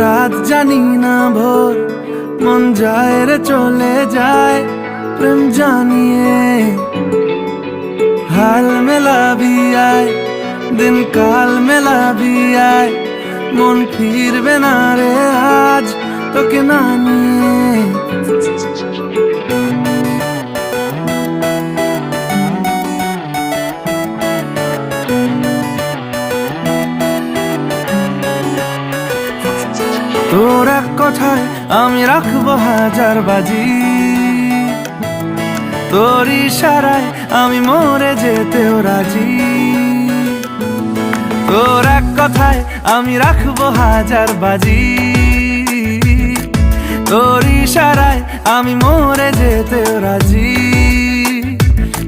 রাত জানি না ভোর, মন যায় রে চলে যায় প্রেম জানিয়ে। हाल मेला भी आए दिन काल मेला भी आए, मन फिरबे ना रे आज তোকে না নিয়ে। তোর এক কথায় আমি রাখবো হাজার বাজি, তোর ইশারায় আমি মরে যেতেও রাজি। তোর এক কথায় আমি রাখবো হাজার বাজি, তোর ইশারায় আমি মরে যেতেও রাজি।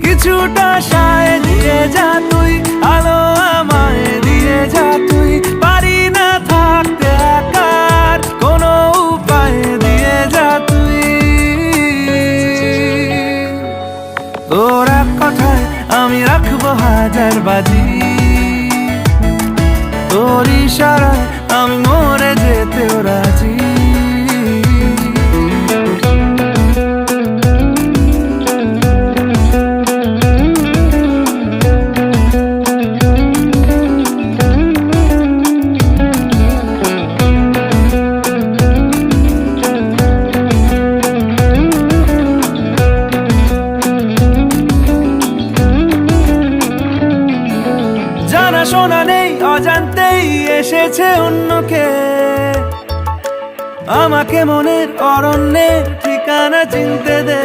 কিছুটা সায় দিয়ে যা তুই, আলো আমায় দিয়ে যা তুই, পারি না থাকতে একার কোনো উপায় দিয়ে যা তুই। তোর এক কথায় আমি রাখবো হাজার বাজি, তোর ইশারায় আমি মরে যেতেও রাজি। শোনা নেই অজান্তেই এসেছে অন্যকে, আমাকে মনের অরণ্যের ঠিকানা চিনতে দে।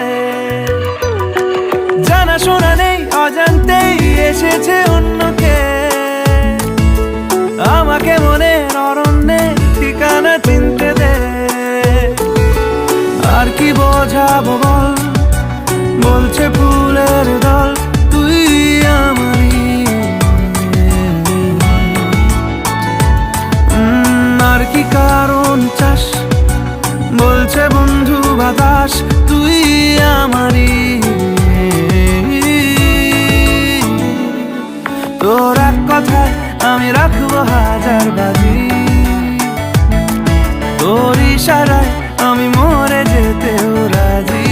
জানা শোনা নেই অজান্তেই এসেছে অন্যকে, আমাকে মনের অরণ্যের ঠিকানা চিনতে দে। আর কি বোঝাবো বল, বলছে ফুলের দল তুই আমারই। আর কি কারণ চাস, বলছে বন্ধু বাতাস তুই আমারই। তোর এক কথায় আমি রাখবো হাজার বাজি, তোর ইশারায় আমি মরে যেতেও রাজি।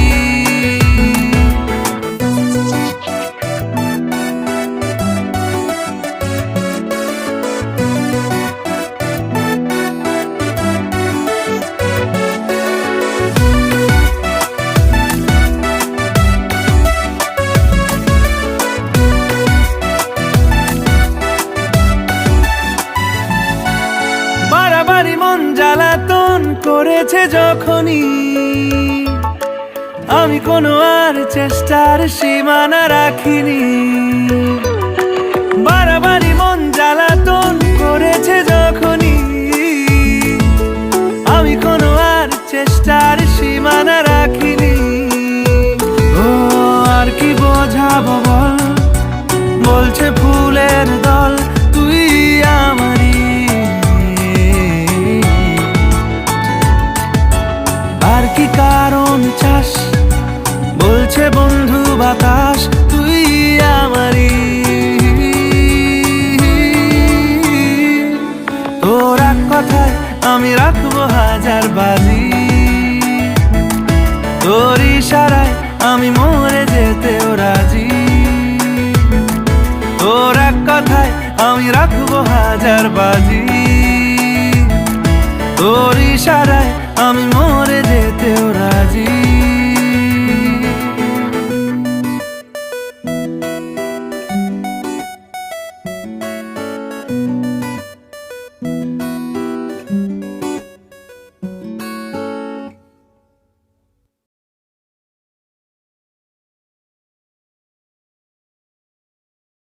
বাড়াবাড়ি মন জ্বালাতন করেছে যখনই, আমি কোনো আর চেষ্টার সীমানা রাখিনি। বাড়াবাড়ি মন জ্বালাতন করেছে যখনই, আমি কোনো আর চেষ্টার সীমানা রাখিনি। ও আর কি বোঝাবো বল, বলছে ফুলের দল তুই আমারই। আর কি কারণ চাস, বলছে বন্ধু বাতাস তুই আমারই। তোর এক কথায় আমি রাখবো হাজার বাজি, তোর ইশারায় আমি মরে যেতেও রাজি। তোর এক কথায় আমি রাখবো হাজার বাজি, তোর ইশারায় আমি মরে যেতে